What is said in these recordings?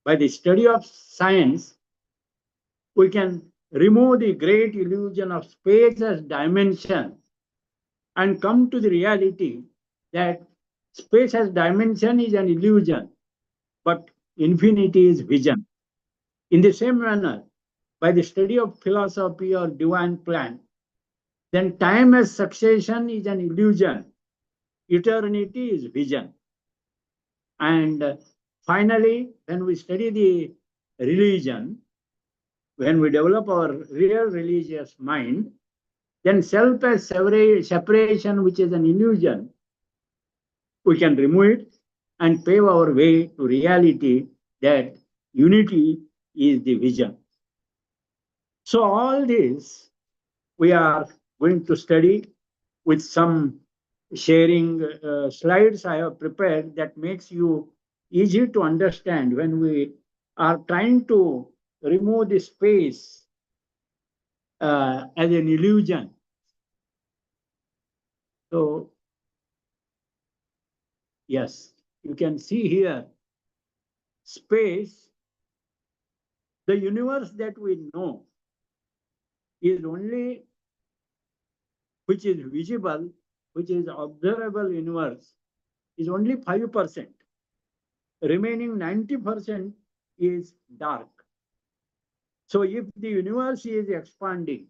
By the study of science, we can remove the great illusion of space as dimension and come to the reality that space as dimension is an illusion, but infinity is vision. In the same manner, by the study of philosophy or divine plan, then time as succession is an illusion, eternity is vision. And finally, when we study the religion, when we develop our real religious mind, then self as separation, which is an illusion, we can remove it and pave our way to reality that unity is the vision. So all this we are going to study with some sharing slides I have prepared that makes you easy to understand when we are trying to remove the space as an illusion. So yes, you can see here space, the universe that we know is only which is visible, which is observable universe, is only 5%. Remaining 90% is dark. So if the universe is expanding,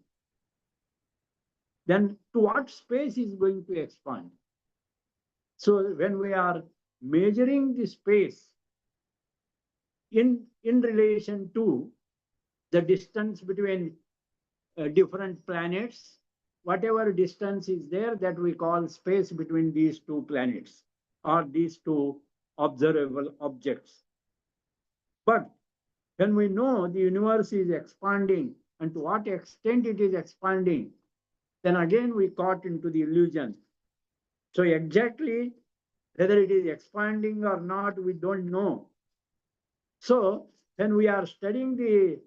then to what space is going to expand? So when we are measuring the space in relation to the distance between different planets, whatever distance is there, that we call space between these two planets or these two observable objects. But when we know the universe is expanding and to what extent it is expanding, then again we caught into the illusion. So exactly whether it is expanding or not, we don't know. So when we are studying the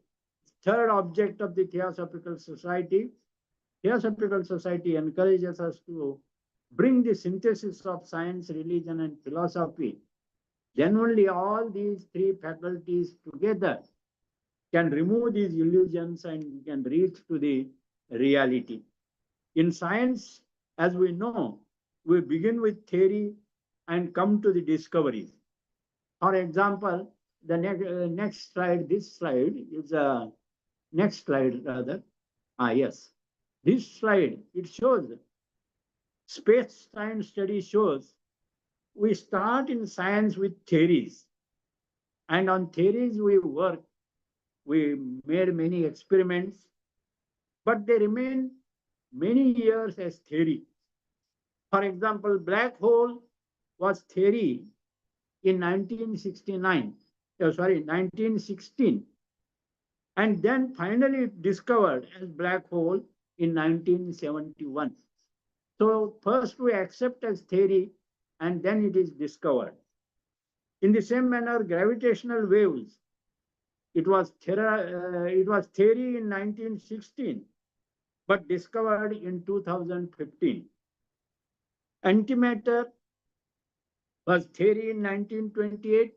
third object of the Theosophical Society, Theosophical Society encourages us to bring the synthesis of science, religion, and philosophy. Then only all these three faculties together can remove these illusions and can reach to the reality. In science, as we know, we begin with theory and come to the discoveries. For example, the next slide, this slide is a next slide rather. Yes. This slide, it shows space-time study shows we start in science with theories. And on theories we work, we made many experiments, but they remain many years as theory. For example, black hole was theory in 1916, and then finally discovered as black hole in 1971. So first we accept as theory and then it is discovered. In the same manner, gravitational waves, it was theory in 1916, but discovered in 2015. Antimatter was theory in 1928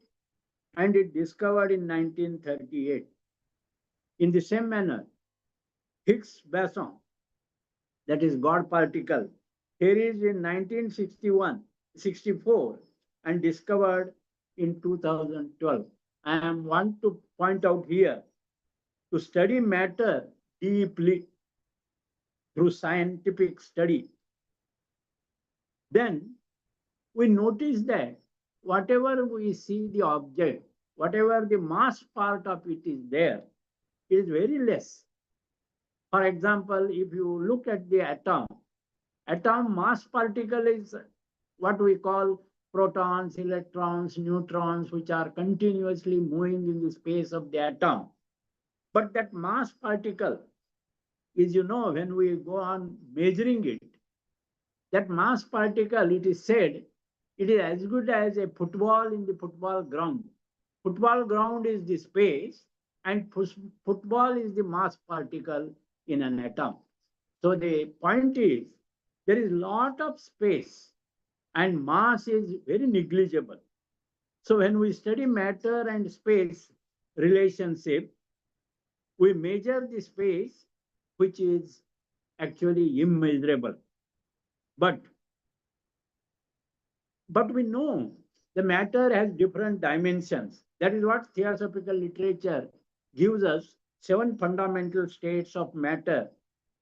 and it discovered in 1938. In the same manner, Higgs boson, that is God particle, theories in 1964 and discovered in 2012. I want to point out here, to study matter deeply through scientific study, then we notice that whatever we see the object, whatever the mass part of it is there, is very less. For example, if you look at the atom mass particle is what we call protons, electrons, neutrons, which are continuously moving in the space of the atom. But that mass particle is, when we go on measuring it, that mass particle, it is said, it is as good as a football in the football ground. Football ground is the space, and football is the mass particle in an atom. So the point is, there is a lot of space and mass is very negligible. So when we study matter and space, relationship, we measure the space which is actually immeasurable. But but we know the matter has different dimensions. That is what theosophical literature gives us seven fundamental states of matter,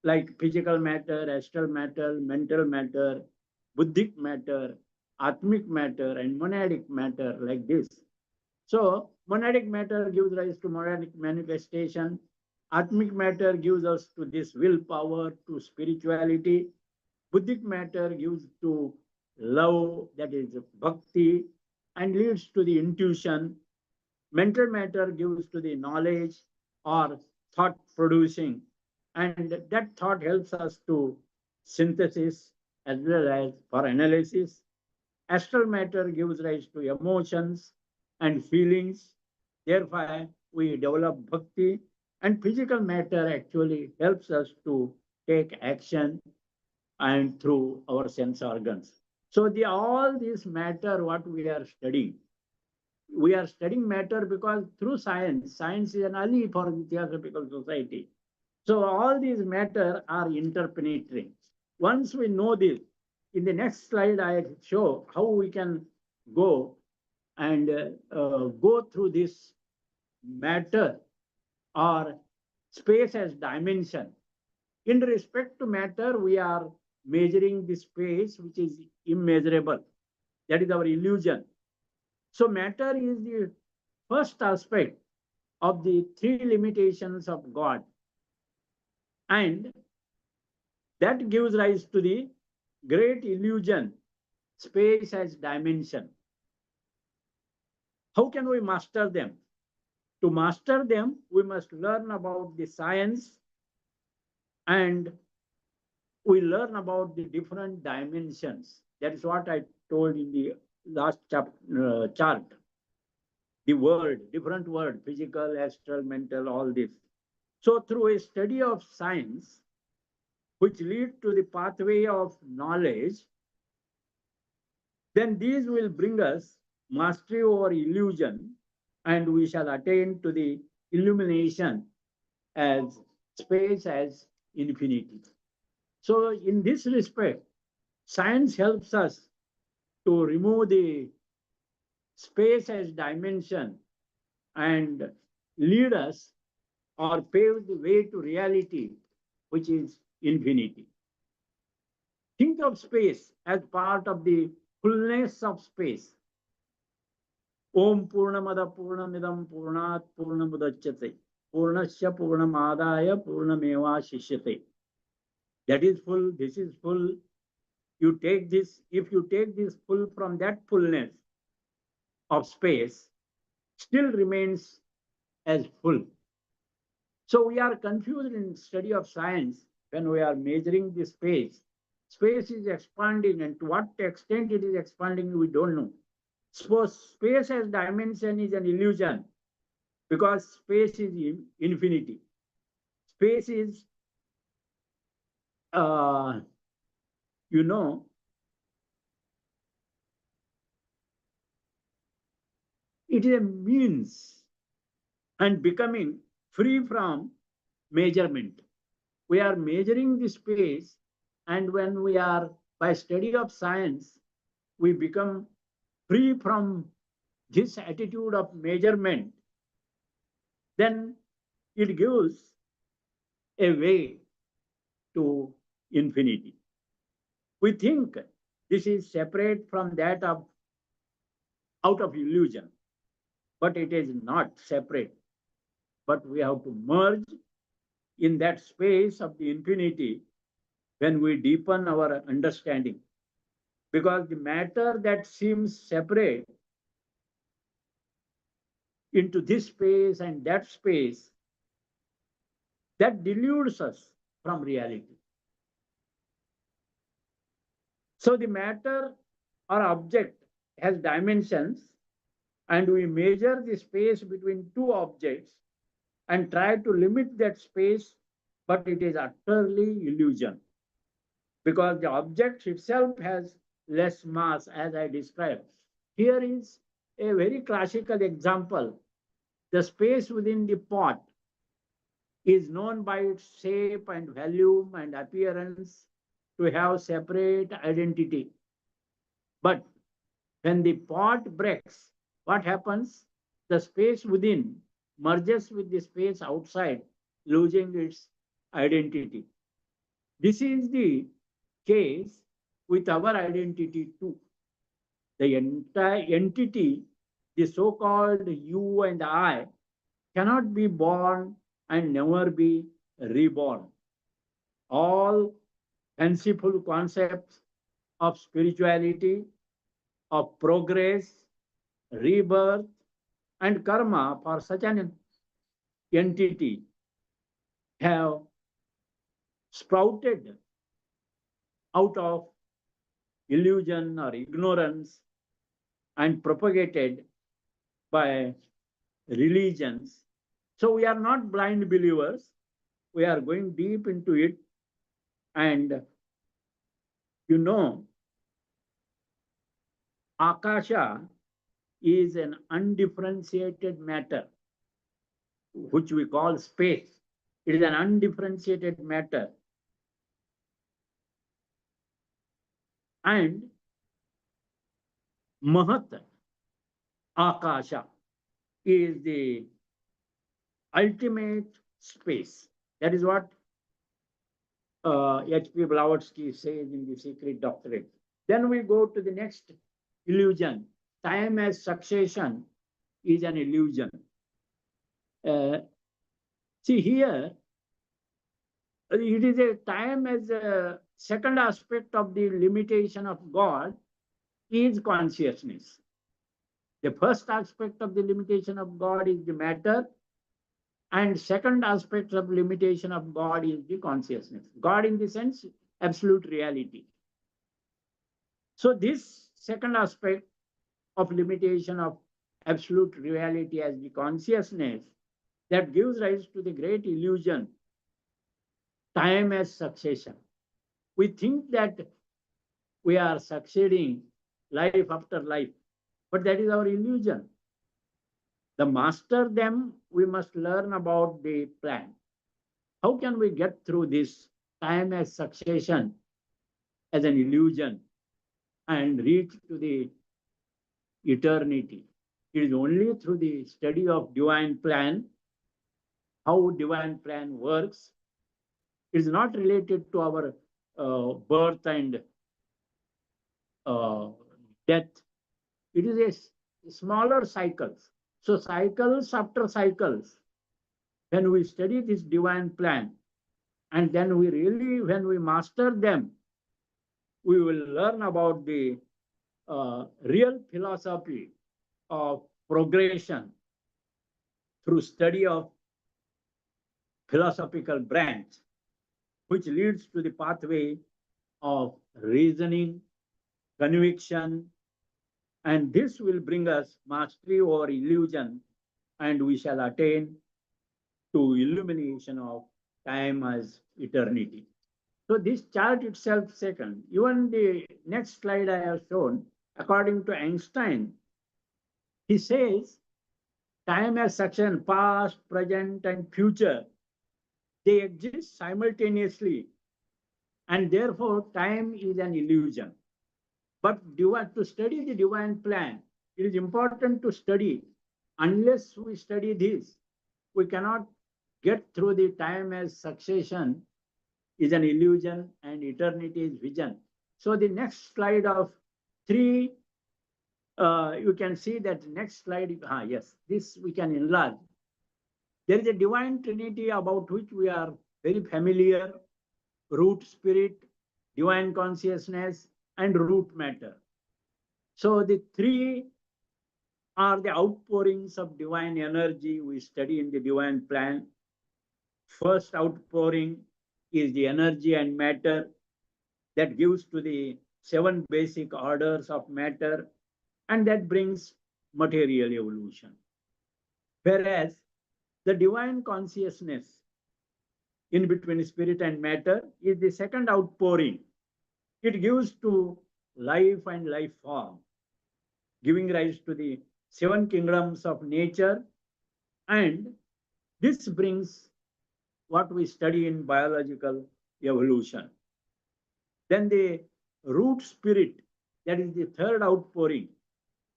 like physical matter, astral matter, mental matter, buddhic matter, atmic matter, and monadic matter, like this. So, monadic matter gives rise to monadic manifestation. Atmic matter gives us to this willpower, to spirituality. Buddhic matter gives to love, that is bhakti, and leads to the intuition. Mental matter gives to the knowledge or thought producing, and that thought helps us to synthesis as well as for analysis. Astral matter gives rise to emotions and feelings. Therefore, we develop bhakti, and physical matter actually helps us to take action and through our sense organs. So all these matter what we are studying. We are studying matter because through science, science is an ally for the theosophical society. So all these matter are interpenetrating. Once we know this, in the next slide I show how we can go and go through this matter or space as dimension. In respect to matter, we are measuring the space which is immeasurable. That is our illusion. So matter is the first aspect of the three limitations of God. And that gives rise to the great illusion, space as dimension. How can we master them? To master them, we must learn about the science, and we learn about the different dimensions. That is what I told in the last chart. The world, different world, physical, astral, mental, all this. So through a study of science, which lead to the pathway of knowledge, then these will bring us mastery over illusion, and we shall attain to the illumination as space as infinity. So in this respect, science helps us to remove the space as dimension and lead us or pave the way to reality, which is infinity. Think of space as part of the fullness of space. Om Purnamada Purnamidam Purnat Purnamudachyate Purnasya Purnamadaya Purnameva Shishyate. That is full, this is full. You take this, if you take this full from that fullness of space, still remains as full. So we are confused in study of science when we are measuring the space. Space is expanding, and to what extent it is expanding, we don't know. Suppose space as dimension is an illusion because space is infinity. Space is, uh, you know, it is a means and becoming free from measurement. We are measuring the space, and when we are, by study of science, we become free from this attitude of measurement, then it gives a way to infinity. We think this is separate from that of out of illusion, but it is not separate. But we have to merge in that space of the infinity when we deepen our understanding. Because the matter that seems separate into this space and that space, that deludes us from reality. So the matter or object has dimensions, and we measure the space between two objects and try to limit that space, but it is utterly illusion because the object itself has less mass, as I described. Here is a very classical example The space within the pot is known by its shape and volume and appearance to have separate identity. But when the pot breaks, what happens? The space within merges with the space outside, losing its identity. This is the case with our identity too. The entire entity, the so-called you and I, cannot be born and never be reborn. All fanciful concepts of spirituality, of progress, rebirth, and karma for such an entity have sprouted out of illusion or ignorance and propagated by religions. So we are not blind believers. We are going deep into it. And you know, Akasha is an undifferentiated matter, which we call space. It is an undifferentiated matter. And Mahat Akasha is the ultimate space. That is what H.P. Blavatsky says in The Secret Doctrine. Then we go to the next illusion. Time as succession is an illusion. See here, it is a time as a second aspect of the limitation of God is consciousness. The first aspect of the limitation of God is the matter, and second aspect of limitation of God is the consciousness. God in the sense, absolute reality. So this second aspect of limitation of absolute reality as the consciousness, that gives rise to the great illusion, time as succession. We think that we are succeeding life after life, but that is our illusion. To master them, we must learn about the plan. How can we get through this time as succession as an illusion and reach to the eternity? It is only through the study of divine plan, how divine plan works. It is not related to our birth and death. It is a smaller cycles. So cycles after cycles, when we study this divine plan, and then we really, when we master them, we will learn about the real philosophy of progression through study of philosophical branch, which leads to the pathway of reasoning, conviction, and this will bring us mastery over illusion, and we shall attain to illumination of time as eternity. So this chart itself second, even the next slide I have shown, according to Einstein, he says time as succession, past, present, and future, they exist simultaneously, and therefore time is an illusion. But to study the divine plan, it is important to study. Unless we study this, we cannot get through the time as succession is an illusion and eternity is vision. So the next slide of 3, you can see that next slide, yes, this we can enlarge. There is a divine trinity about which we are very familiar: root spirit, divine consciousness, and root matter. So the 3 are the outpourings of divine energy we study in the divine plan. First outpouring is the energy and matter that gives to the 7 basic orders of matter, and that brings material evolution. Whereas the divine consciousness in between spirit and matter is the second outpouring. It gives to life and life form, giving rise to the 7 kingdoms of nature And this brings what we study in biological evolution. Then the root spirit, that is the third outpouring,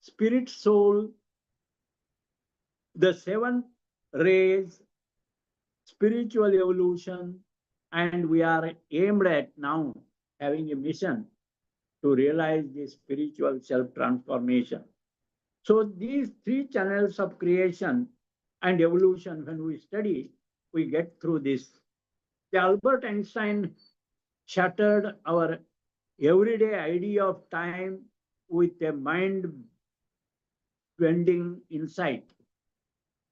spirit soul, the seventh rays, spiritual evolution, and we are aimed at now having a mission to realize the spiritual self transformation. So these three channels of creation and evolution, when we study, we get through this. The Albert Einstein shattered our everyday idea of time with a mind bending insight.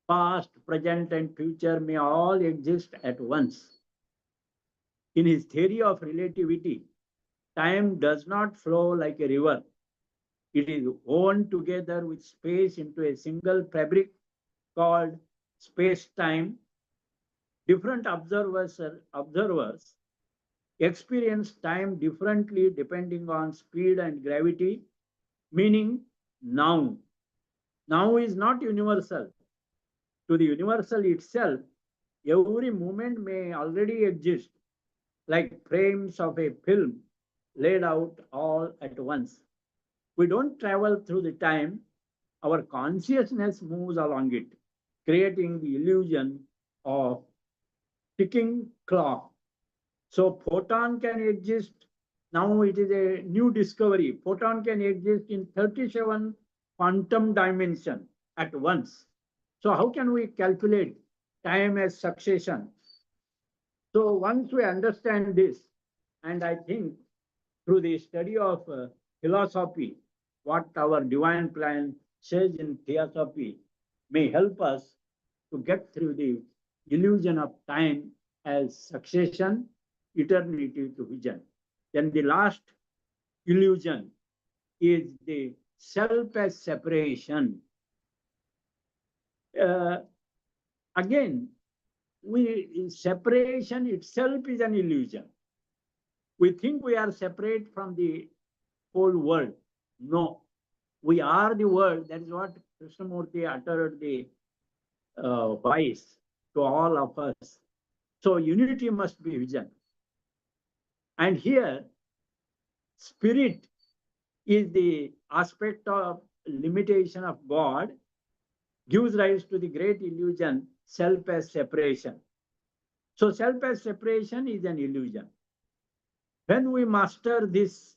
Past, present, and future may all exist at once. In his theory of relativity, time does not flow like a river. It is woven together with space into a single fabric called space-time. Different observers experience time differently depending on speed and gravity, meaning now. Now is not universal. To the universal itself, every moment may already exist, like frames of a film laid out all at once. We don't travel through the time, our consciousness moves along it, creating the illusion of ticking clock. So photon can exist. Now it is a new discovery. Photon can exist in 37 quantum dimension at once. So how can we calculate time as succession? So once we understand this, and I think through the study of philosophy, what our divine plan says in theosophy may help us to get through the illusion of time as succession, eternity to vision. Then the last illusion is the self as separation. Uh, Again, separation itself is an illusion. We think we are separate from the whole world. No, we are the world. That is what Krishnamurti uttered the voice to all of us. So unity must be vision. And here, spirit is the aspect of limitation of God, gives rise to the great illusion, self as separation. So self as separation is an illusion. When we master this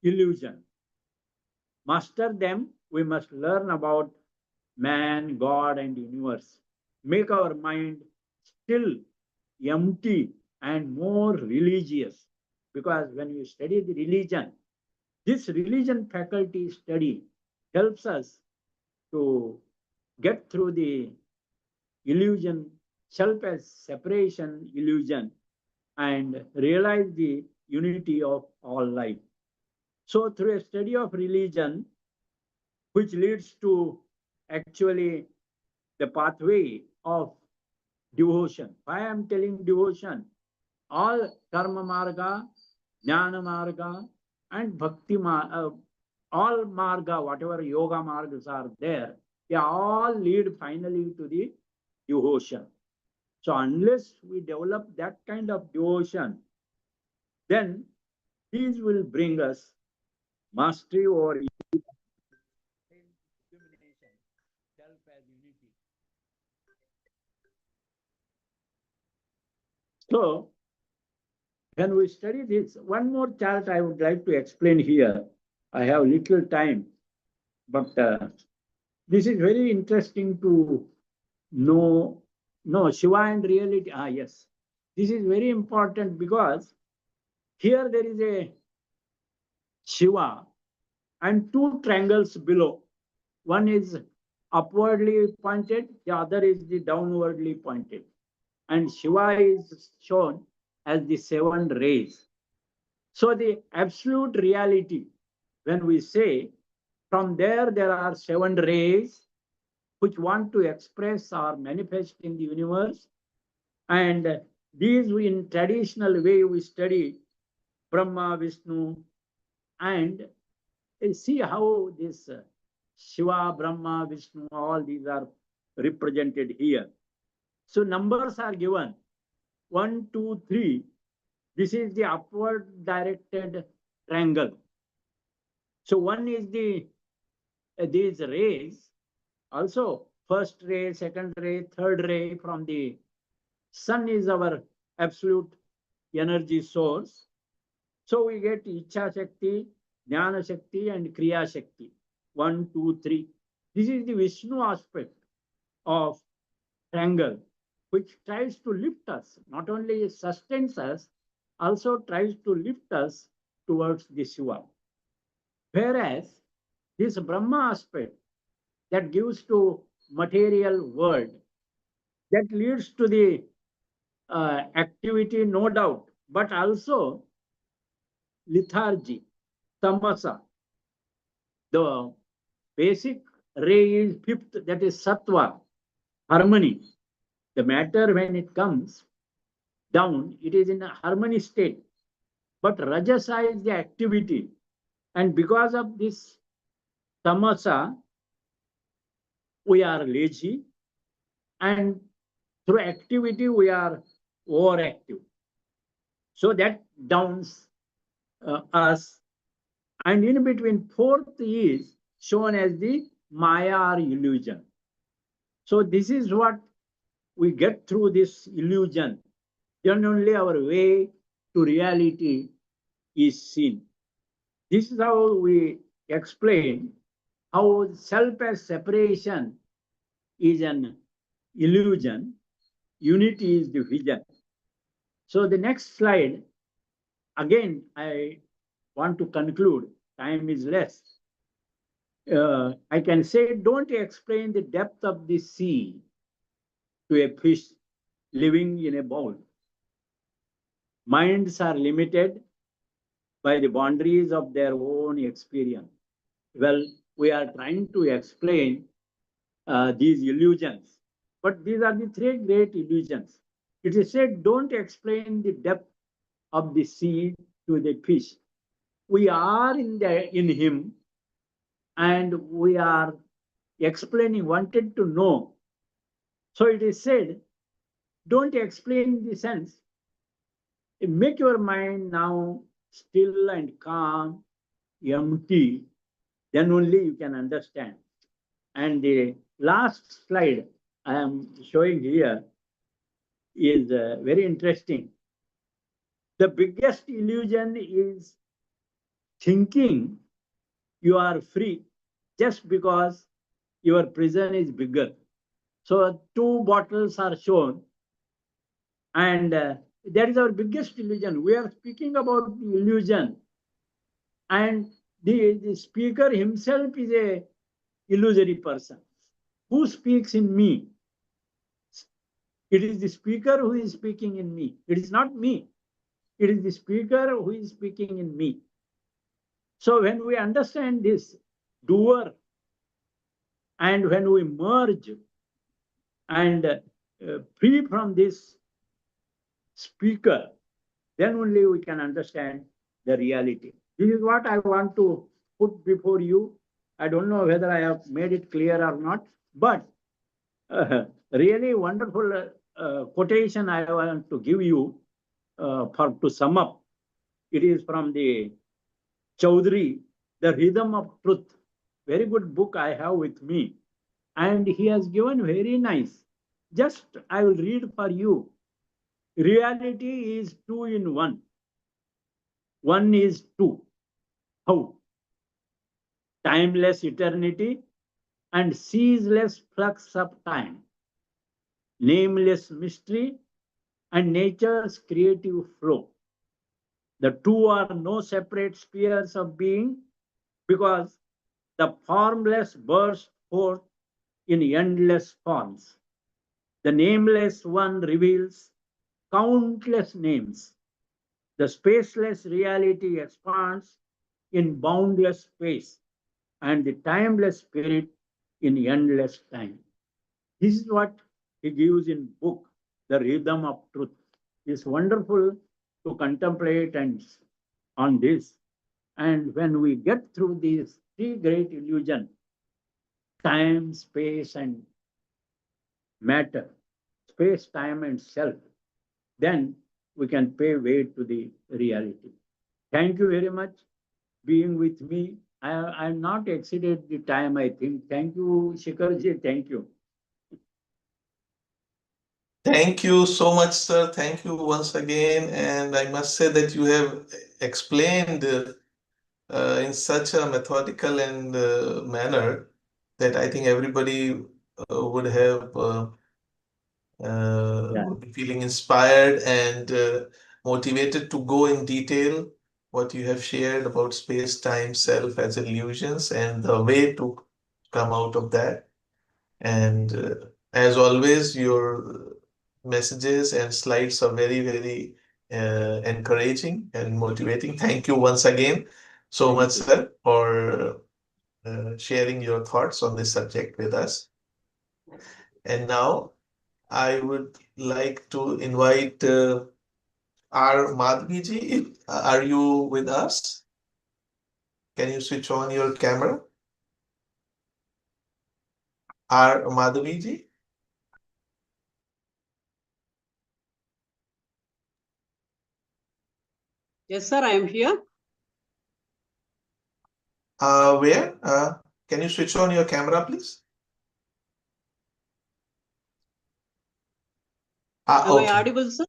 illusion, master them, we must learn about man, God, and universe. Make our mind still, empty, and more religious. Because when you study the religion, this religion faculty study helps us to get through the illusion, self as separation illusion, and realize the unity of all life. So, through a study of religion, which leads to actually the pathway of devotion. Why I am telling devotion? All karma marga, jnana marga, and bhakti marga, all marga, whatever yoga margas are there, they all lead finally to the devotion. So unless we develop that kind of devotion, then these will bring us mastery over illumination, self as unity. So when we study this, one more chart I would like to explain here. I have little time, but this is very interesting to know. No, Shiva and reality. Ah, yes. This is very important because here there is a Shiva and two triangles below. One is upwardly pointed, the other is the downwardly pointed. And Shiva is shown as the seven rays. So the absolute reality, when we say from there are seven rays which want to express or manifest in the universe. And these we in traditional way we study Brahma, Vishnu, and see how this Shiva, Brahma, Vishnu, all these are represented here. So numbers are given 1, 2, 3. This is the upward directed triangle. So one is these rays, also first ray, second ray, third ray from the sun is our absolute energy source. So we get Icha Shakti, Jnana Shakti, and Kriya Shakti. 1, 2, 3. This is the Vishnu aspect of triangle, which tries to lift us, not only sustains us, also tries to lift us towards the Shiva. Whereas this Brahma aspect that gives to material world, that leads to the activity, no doubt, but also lethargy, tamasa. The basic ray is fifth, that is sattva, harmony. The matter, when it comes down, it is in a harmony state. But rajasa is the activity. And because of this tamasa, we are lazy. And through activity, we are overactive. So that downs us. And in between, fourth is shown as the Maya or illusion. So this is what we get through this illusion. Then only our way to reality is seen. This is how we explain how self as separation is an illusion, unity is the vision. So the next slide, again, I want to conclude, time is less. I can say, don't explain the depth of the sea to a fish living in a bowl. Minds are limited by the boundaries of their own experience. Well, we are trying to explain these illusions, but these are the three great illusions. It is said, don't explain the depth of the sea to the fish. We are in him, and we are explaining, wanted to know. So it is said, don't explain the sense. Make your mind now still and calm, empty, then only you can understand. And the last slide I am showing here is very interesting. The biggest illusion is thinking you are free just because your prison is bigger. So two bottles are shown, and that is our biggest illusion. We are speaking about the illusion, and the speaker himself is a illusory person. Who speaks in me? It is the speaker who is speaking in me. It is not me. It is the speaker who is speaking in me. So when we understand this doer, and when we merge and free from this speaker, then only we can understand the reality. This is what I want to put before you. I don't know whether I have made it clear or not, but really wonderful quotation I want to give you to sum up. It is from the Chaudhary, The Rhythm of Truth. Very good book I have with me. And he has given very nice. Just I will read for you. Reality is two in one. One is two. How? Timeless eternity and ceaseless flux of time. Nameless mystery and nature's creative flow. The two are no separate spheres of being, because the formless burst forth in endless forms. The nameless one reveals countless names. The spaceless reality expands in boundless space, and the timeless spirit in endless time. This is what he gives in book, The Rhythm of Truth. It's wonderful to contemplate and on this. And when we get through these three great illusions, time, space, and matter, space, time, and self, then we can pay weight to the reality. Thank you very much being with me. I'm not exceeded the time, I think. Thank you, Shikharji. Thank you. Thank you so much, sir. Thank you once again. And I must say that you have explained in such a methodical and manner that I think everybody would have Yeah, would be feeling inspired and motivated to go in detail what you have shared about space, time, self as illusions and the way to come out of that. And as always, your messages and slides are very, very encouraging and motivating. Thank you once again so much, thank you. sir, for sharing your thoughts on this subject with us. And now I would like to invite R. Madhviji. Are you with us? Can you switch on your camera? R. Madhviji? Yes, sir, I am here. Where? Can you switch on your camera, please? Am I Okay. audible, sir?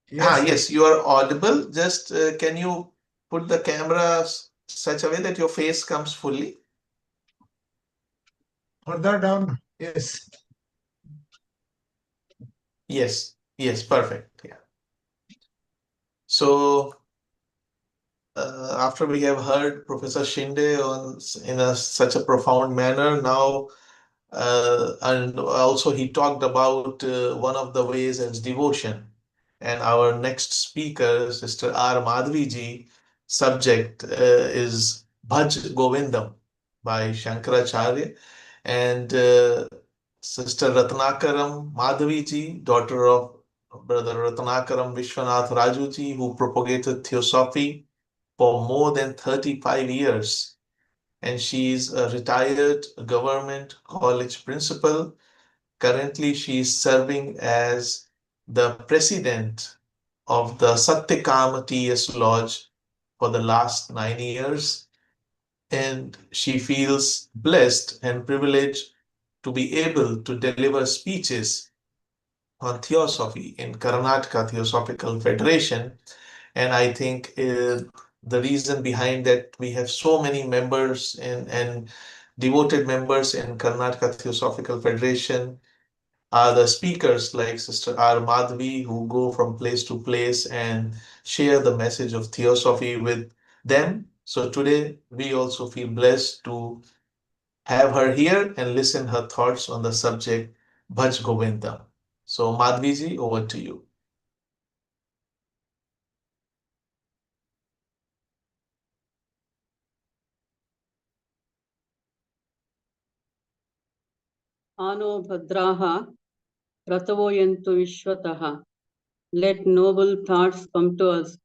Yes, you are audible. Just can you put the camera such a way that your face comes fully? Further down. Yes. Yes, perfect. Yeah. So after we have heard Professor Shinde on in such a profound manner, now and also he talked about one of the ways as devotion. And our next speaker, Sister R. Madhviji, subject is Bhaj Govindam by Shankaracharya. And Sister Ratnakaram Madhaviji, daughter of Brother Ratnakaram Vishwanath Rajuji, who propagated Theosophy for more than 35 years. And she's a retired government college principal. Currently, she is serving as the president of the Satyakam TS Lodge for the last 9 years. And she feels blessed and privileged to be able to deliver speeches on theosophy in Karnataka Theosophical Federation. And I think the reason behind that we have so many members and devoted members in Karnataka Theosophical Federation are the speakers like Sister R. Madhvi, who go from place to place and share the message of theosophy with them. So today we also feel blessed to have her here and listen her thoughts on the subject Bhaj Govinda. So Madhviji, over to you. Ano Bhadraha, Ratavoyantu Vishwataha. Let noble thoughts come to us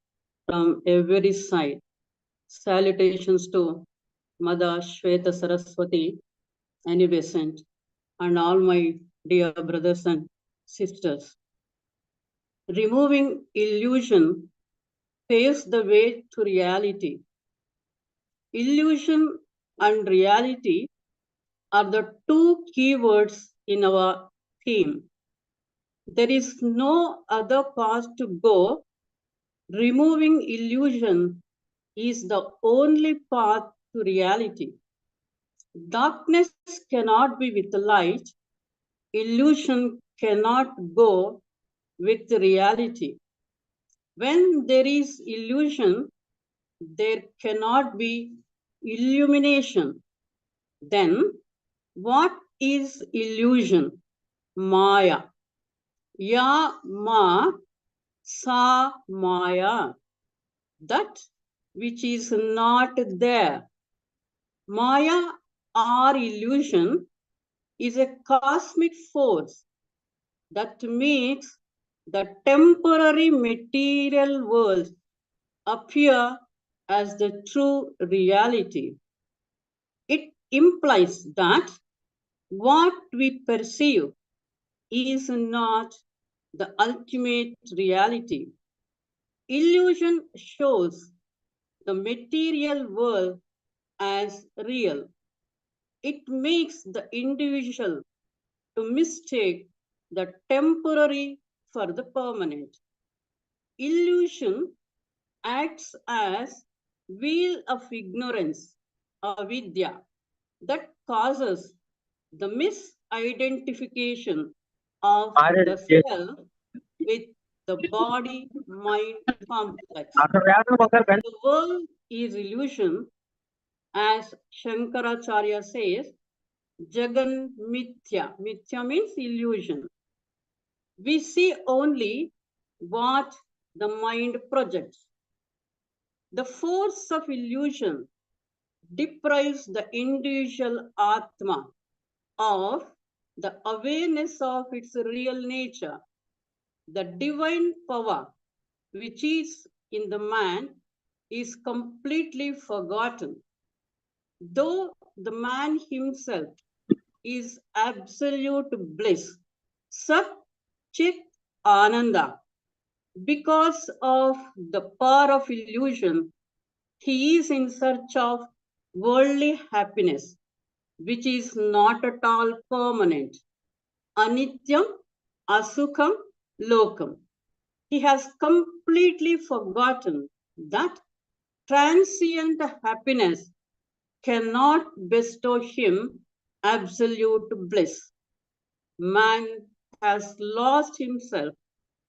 from every side. Salutations to Mother Shweta Saraswati, Annie Besant, and all my dear brothers and sisters. Removing illusion paves the way to reality. Illusion and reality are the two keywords in our theme. There is no other path to go. Removing illusion is the only path to reality. Darkness cannot be with light. Illusion cannot go with reality. When there is illusion, there cannot be illumination. Then, what is illusion? Maya. Ya ma sa maya. That which is not there. Maya or illusion is a cosmic force that makes the temporary material world appear as the true reality. It implies that what we perceive is not the ultimate reality. Illusion shows the material world as real. It makes the individual to mistake the temporary for the permanent. Illusion acts as veil of ignorance, avidya, that causes the misidentification of the self with the body-mind complex. The world is illusion, as Shankaracharya says, Jagan Mithya. Mithya means illusion. We see only what the mind projects. The force of illusion deprives the individual Atma of the awareness of its real nature. The divine power which is in the man is completely forgotten. Though the man himself is absolute bliss, Sat Chit Ananda, because of the power of illusion, he is in search of worldly happiness, which is not at all permanent. Anityam, Asukham, Lokam. He has completely forgotten that transient happiness cannot bestow him absolute bliss. Man has lost himself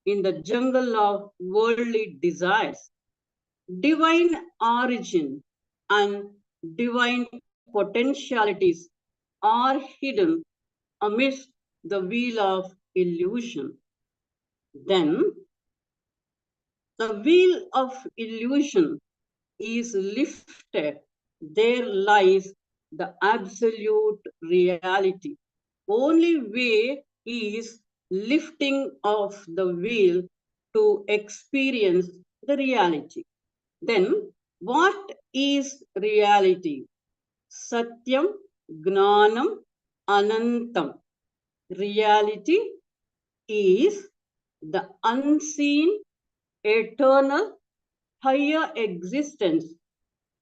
in the jungle of worldly desires. Divine origin and divine potentialities are hidden amidst the veil of illusion. Then the veil of illusion is lifted. There lies the absolute reality. Only way is lifting of the veil to experience the reality. Then what is reality? Satyam, Gnanam, Anantam. Reality is the unseen, eternal, higher existence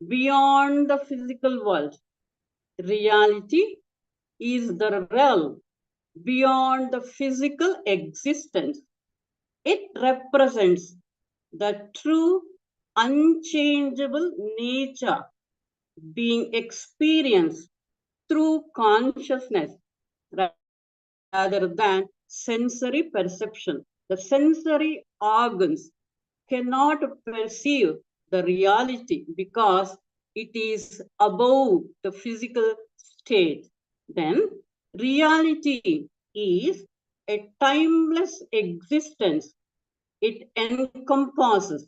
beyond the physical world. Reality is the realm beyond the physical existence. It represents the true, unchangeable nature being experienced through consciousness rather than sensory perception. The sensory organs cannot perceive the reality because it is above the physical state. Then reality is a timeless existence. It encompasses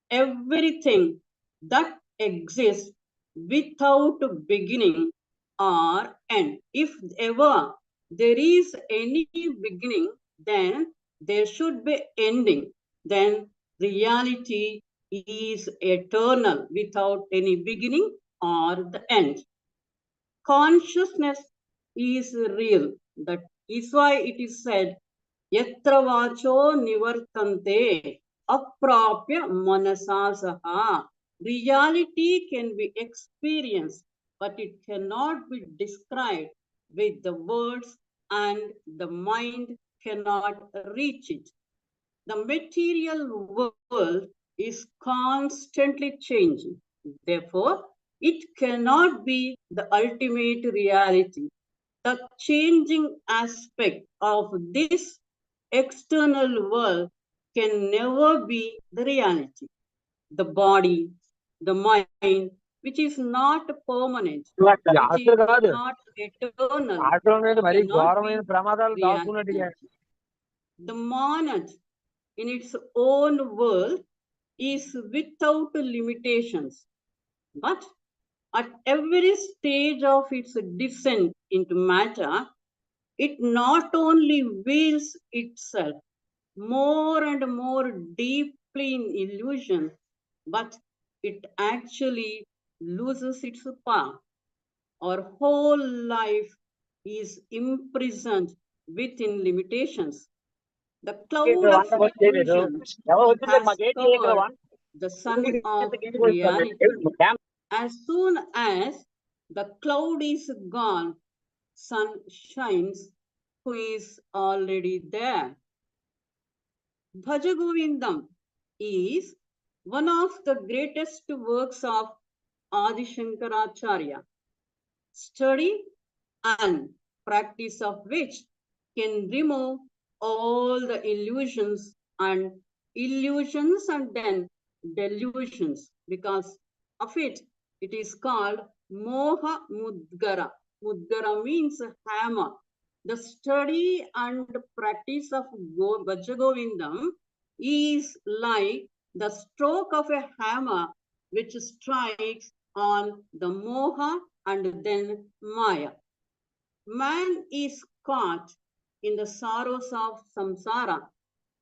everything that exists without beginning or end. If ever there is any beginning, then there should be ending. Then reality is eternal without any beginning or the end. Consciousness is real. That is why it is said, Yatra vacho nivartante aprapya manasa saha. Reality can be experienced, but it cannot be described with the words, and the mind cannot reach it. The material world is constantly changing. Therefore, it cannot be the ultimate reality. The changing aspect of this external world can never be the reality. The body, the mind, which is not permanent, which is not eternal, cannot be reality. The monad in its own world is without limitations, but at every stage of its descent into matter, it not only veils itself more and more deeply in illusion, but it actually loses its power. Our whole life is imprisoned within limitations. The cloud of illusion has covered the sun of reality. As soon as the cloud is gone, sun shines, who is already there. Bhajagovindam is one of the greatest works of Adi Shankaracharya. Study and practice of which can remove all the illusions and then delusions. Because of it, it is called Moha Mudgara. Mudgara means hammer. The study and practice of Bhajagovindam is like the stroke of a hammer which strikes on the Moha and then Maya. Man is caught in the sorrows of samsara,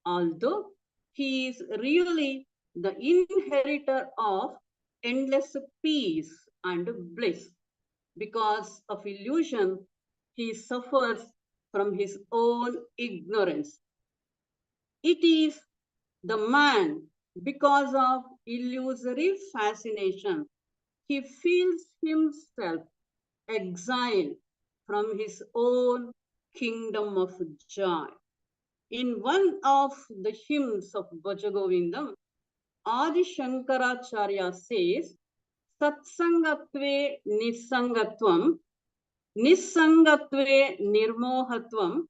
although he is really the inheritor of endless peace and bliss. Because of illusion, he suffers from his own ignorance. It is the man, because of illusory fascination, he feels himself exiled from his own kingdom of joy. In one of the hymns of Bhajagovindam, Adi Shankaracharya says, Satsangatve Nisangatvam, Nisangatve Nirmohatvam,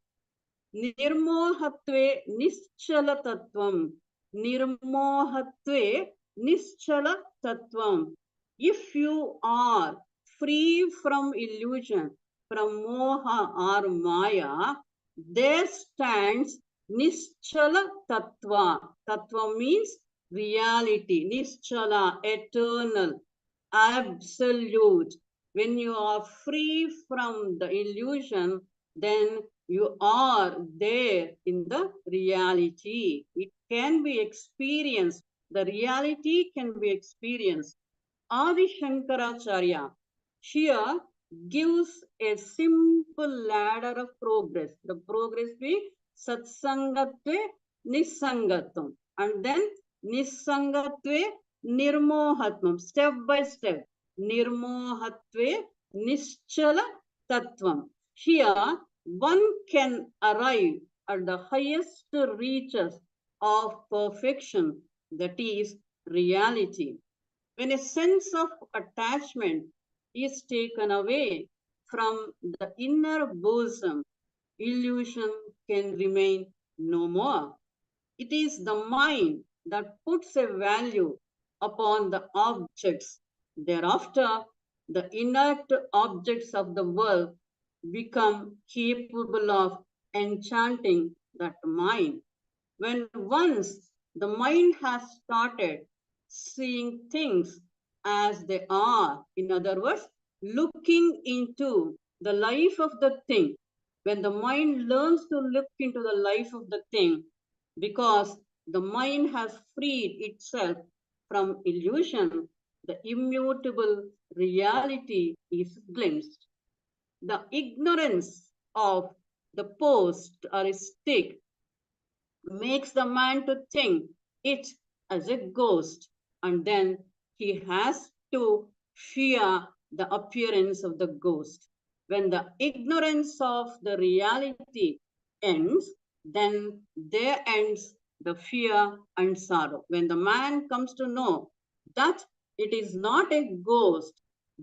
Nirmohatve Nischalatatvam, Nirmohatve Nischalatatvam. If you are free from illusion, from moha or maya, there stands Nischala Tattva. Tattva means reality. Nischala, eternal, absolute. When you are free from the illusion, then you are there in the reality. It can be experienced. The reality can be experienced. Adi Shankaracharya here gives a simple ladder of progress. The progress be Satsangatve Nisangatvam, and then Nisangatve Nirmohatvam, step by step. Nirmohatve Nischala Tattvam. Here one can arrive at the highest reaches of perfection, that is reality. When a sense of attachment is taken away from the inner bosom, illusion can remain no more. It is the mind that puts a value upon the objects. Thereafter, the inert objects of the world become capable of enchanting that mind. When once the mind has started seeing things as they are, in other words, looking into the life of the thing, when the mind learns to look into the life of the thing, because the mind has freed itself from illusion, the immutable reality is glimpsed. The ignorance of the post or a stick makes the man to think it as a ghost, and then he has to fear the appearance of the ghost. When the ignorance of the reality ends, then there ends the fear and sorrow. When the man comes to know that it is not a ghost,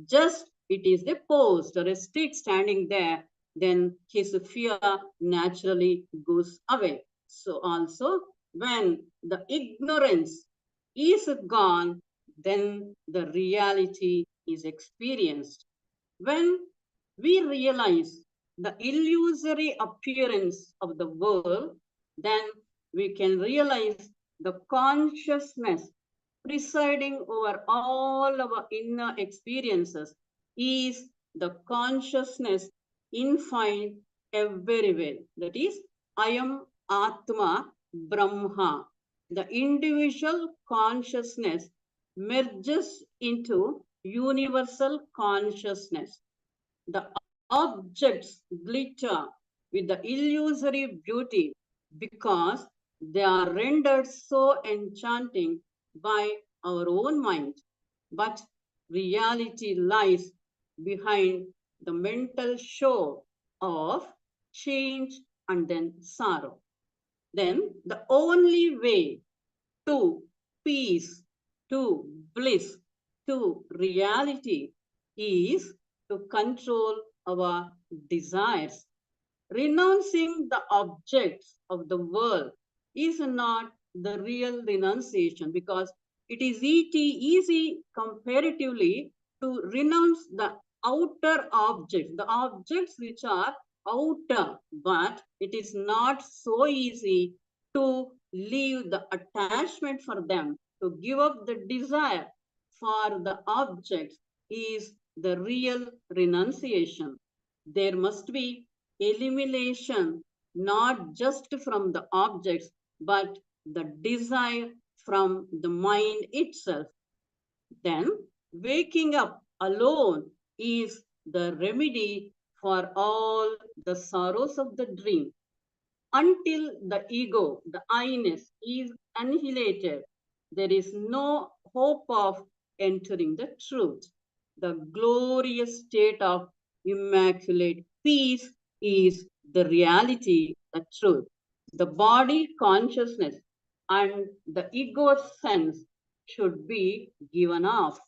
just it is a post or a stick standing there, then his fear naturally goes away. So also, when the ignorance is gone, then the reality is experienced. When we realize the illusory appearance of the world, then we can realize the consciousness presiding over all our inner experiences is the consciousness infinite everywhere. That is, I am Atma Brahma. The individual consciousness merges into universal consciousness. The objects glitter with the illusory beauty because they are rendered so enchanting by our own mind. But reality lies behind the mental show of change and then sorrow. Then the only way to peace, to bliss, to reality is to control our desires. Renouncing the objects of the world is not the real renunciation because it is easy comparatively to renounce the outer objects, the objects which are outer, but it is not so easy to leave the attachment for them, to give up the desire for the objects is the real renunciation. There must be elimination, not just from the objects, but the desire from the mind itself. Then waking up alone is the remedy for all the sorrows of the dream. Until the ego, the I-ness, is annihilated, there is no hope of entering the truth. The glorious state of immaculate peace is the reality, the truth. The body consciousness and the ego sense should be given off.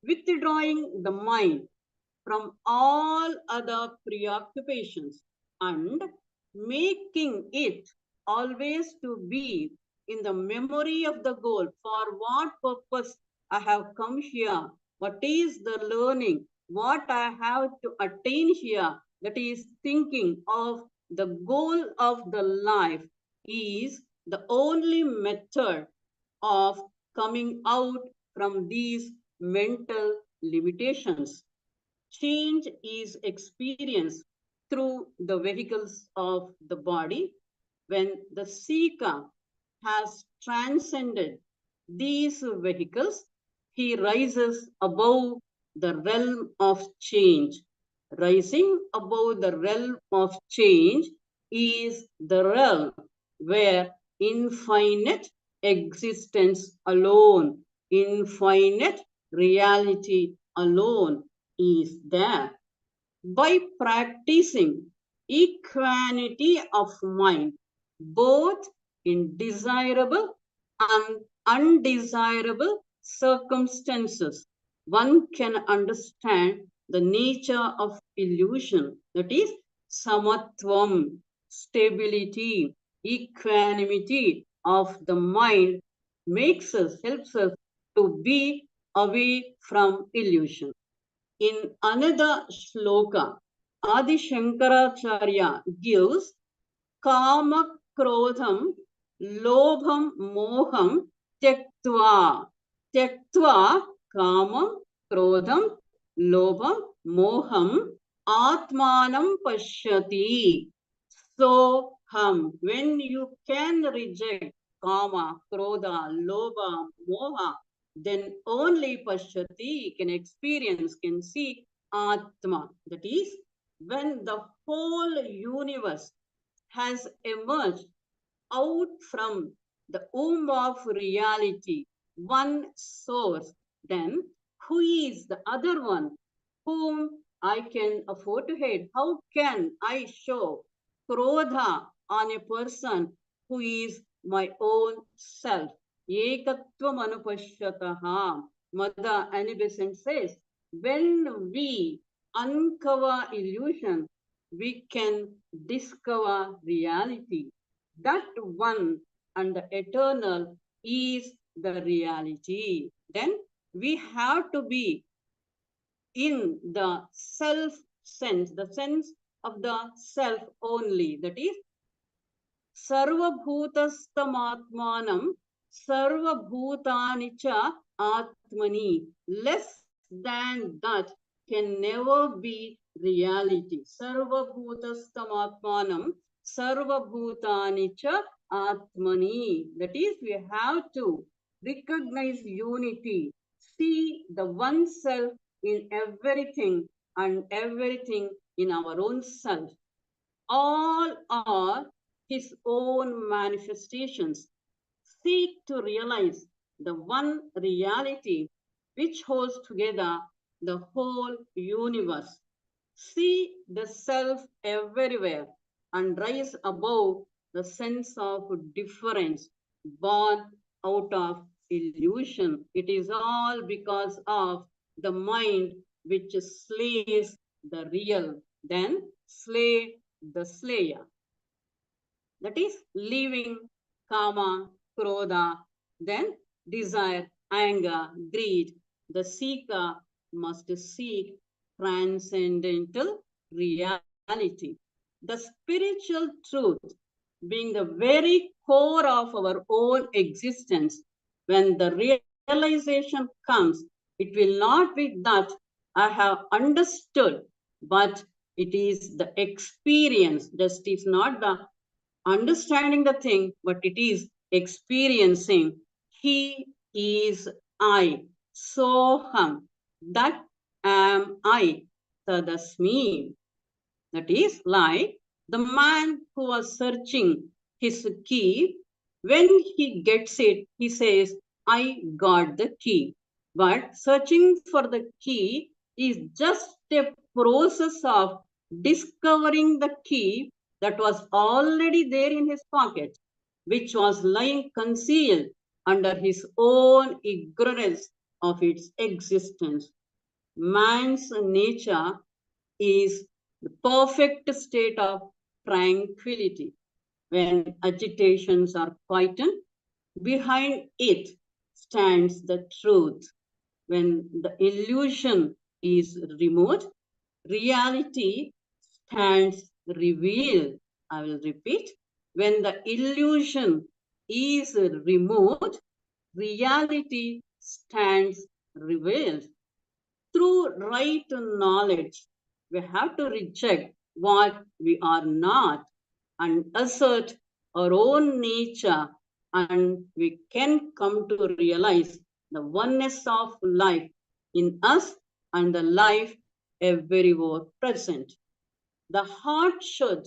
Withdrawing the mind from all other preoccupations and making it always to be in the memory of the goal. For what purpose I have come here? What is the learning? What I have to attain here? That is thinking of the goal of the life is the only method of coming out from these mental limitations. Change is experienced through the vehicles of the body. When the seeker has transcended these vehicles, he rises above the realm of change. Rising above the realm of change is the realm where infinite existence alone, infinite reality alone is there. By practicing equanimity of mind, both in desirable and undesirable circumstances, one can understand the nature of illusion, that is, samatvam, stability, equanimity of the mind helps us to be away from illusion. In another shloka, Adi Shankaracharya gives kama krodham lobham moham tyaktva. Tyaktva kamam krodham lobham moham atmanam pashyati. So when you can reject kama, krodha, lobha, moha, then only pashyati can experience, can see atma. That is, when the whole universe has emerged out from the womb of reality, one source, then who is the other one whom I can afford to hate? How can I show krodha on a person who is my own self? Ekatvam anupashyataha. Mother Annie Besant says, when we uncover illusion, we can discover reality. That one and the eternal is the reality. Then we have to be in the self sense, the sense of the self only. That is, sarvabhutastamatmanam sarvabhutani cha atmani. Less than that can never be reality. Sarvabhutastamatmanam sarvabhutani cha atmani. That is, we have to recognize unity, see the one self in everything and everything in our own self. All are his own manifestations. Seek to realize the one reality which holds together the whole universe. See the self everywhere and rise above the sense of difference born out of illusion. It is all because of the mind which slays the real, then slay the slayer. That is leaving kama, krodha, then desire, anger, greed. The seeker must seek transcendental reality. The spiritual truth being the very core of our own existence. When the realization comes, it will not be that I have understood, but it is the experience. Just is not the understanding the thing, but it is experiencing. He is I. Soham. That am I. Tadasmi. That is like the man who was searching his key. When he gets it, he says, I got the key. But searching for the key is just a process of discovering the key that was already there in his pocket, which was lying concealed under his own ignorance of its existence. Man's nature is the perfect state of tranquility. When agitations are quietened, behind it stands the truth. When the illusion is removed, reality stands revealed. I will repeat. When the illusion is removed, reality stands revealed. Through right knowledge, we have to reject what we are not and assert our own nature, and we can come to realize the oneness of life in us and the life everywhere present. The heart should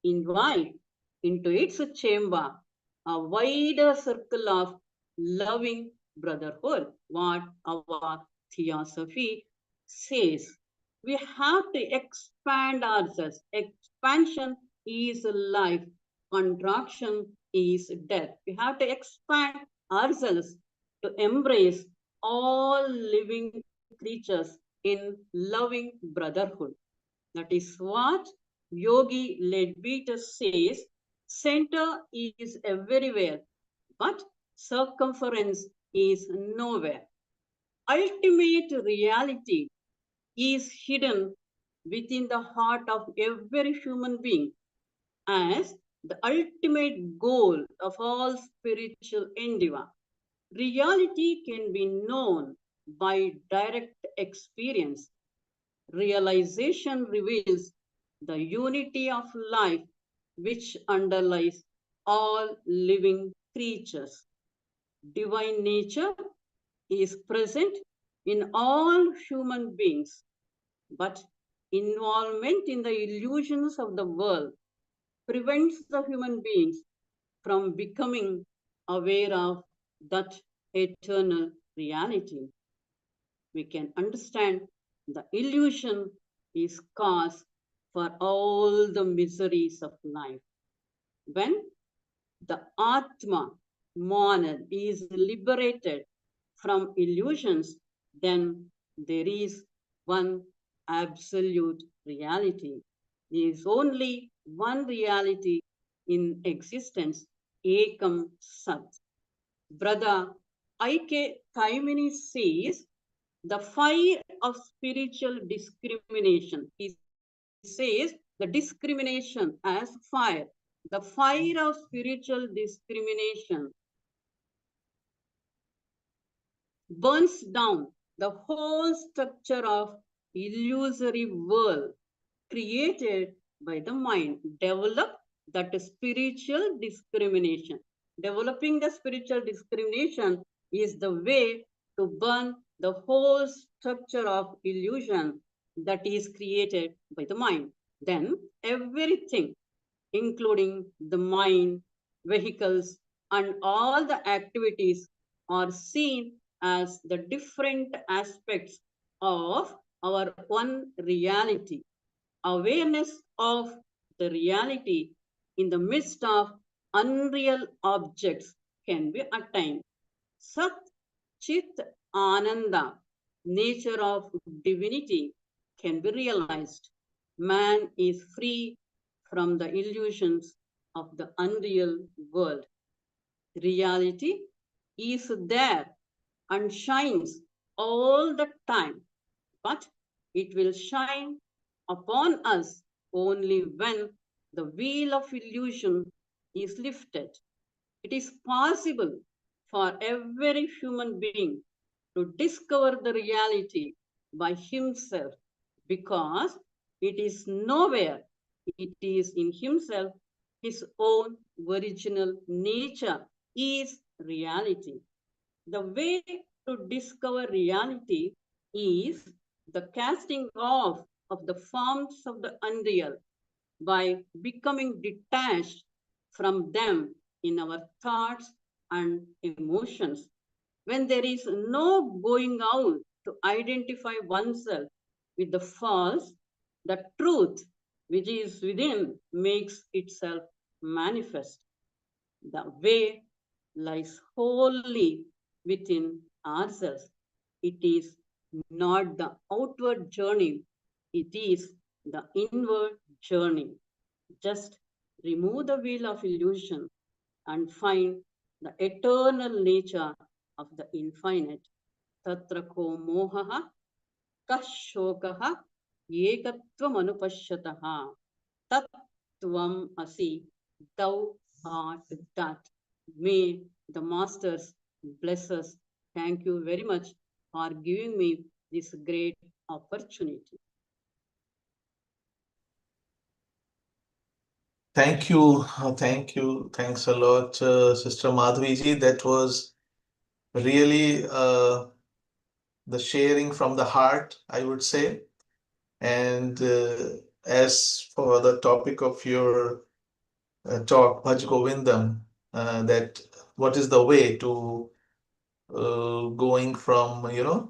invite into its chamber a wider circle of loving brotherhood, what our theosophy says. We have to expand ourselves. Expansion is life, contraction is death. We have to expand ourselves to embrace all living creatures in loving brotherhood. That is what Yogi Ledbeater says. Center is everywhere, but circumference is nowhere. Ultimate reality is hidden within the heart of every human being as the ultimate goal of all spiritual endeavor. Reality can be known by direct experience. Realization reveals the unity of life which underlies all living creatures. Divine nature is present in all human beings, but involvement in the illusions of the world prevents the human beings from becoming aware of that eternal reality. We can understand the illusion is cause for all the miseries of life. When the Atma, monad, is liberated from illusions, then there is one absolute reality. There is only one reality in existence, Ekam Sat. Brother I.K. Taimini says, the fire of spiritual discrimination. He says the discrimination as fire. The fire of spiritual discrimination burns down the whole structure of illusory world created by the mind. Develop that spiritual discrimination. Developing the spiritual discrimination is the way to burn the whole structure of illusion that is created by the mind. then everything, including the mind, vehicles, and all the activities, are seen as the different aspects of our one reality. Awareness of the reality in the midst of unreal objects can be attained. Sat Chit Ananda, nature of divinity, can be realized. Man is free from the illusions of the unreal world. Reality is there and shines all the time, but it will shine upon us only when the veil of illusion is lifted. It is possible for every human being to discover the reality by himself because it is nowhere. It is in himself. His own original nature is reality. The way to discover reality is the casting off of the forms of the unreal by becoming detached from them in our thoughts and emotions. When there is no going out to identify oneself with the false, the truth which is within makes itself manifest. The way lies wholly within ourselves. It is not the outward journey, it is the inward journey. Just remove the veil of illusion and find the eternal nature of the infinite. Tatra ko mohaha kashokaha ekatvam anupashyataha tattvam asi, thou art that. May the masters bless us. Thank you very much for giving me this great opportunity. Thank you. Thank you. Thanks a lot, Sister Madhviji. That was really the sharing from the heart, I would say. And as for the topic of your talk, Bhaj Govindam, that what is the way to going from,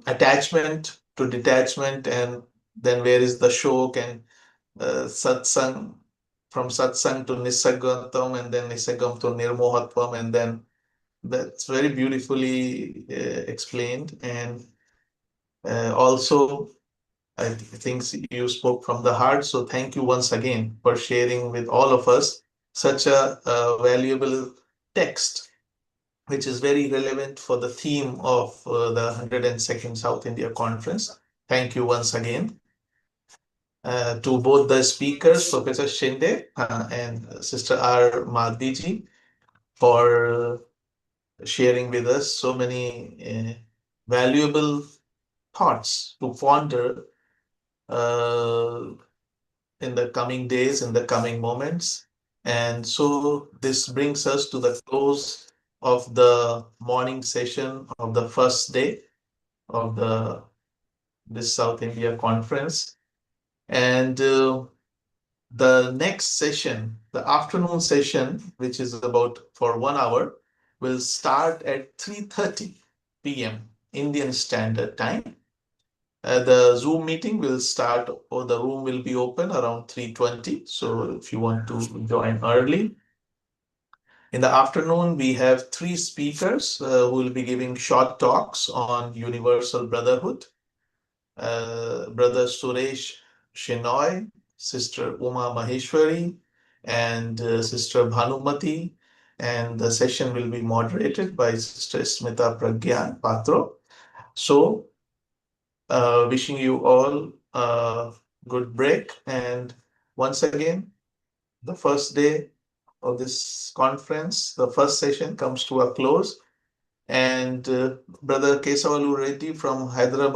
attachment to detachment, and then where is the shok, and satsang, from satsang to nisargatam, and then nisargam to nirmohatvam, and then that's very beautifully explained. And also, I think you spoke from the heart. So thank you once again for sharing with all of us such a valuable text, which is very relevant for the theme of the 102nd South India Conference. Thank you once again to both the speakers, Professor Shinde and Sister R. Madhviji, for sharing with us so many valuable thoughts to ponder in the coming days, in the coming moments. And so this brings us to the close of the morning session of the first day of this South India Conference. And the next session, the afternoon session, which is about for 1 hour, will start at 3:30 p.m. Indian Standard Time. The Zoom meeting will start, or the room will be open around 3:20. So if you want to join early. In the afternoon, we have 3 speakers who will be giving short talks on universal brotherhood. Brother Suresh Shenoy, Sister Uma Maheshwari, and Sister Bhanumati. And the session will be moderated by Sister Smita Pragyan Patro. So, wishing you all a good break. And once again, the first day of this conference, the first session comes to a close. And Brother Kesavalu Reddy from Hyderabad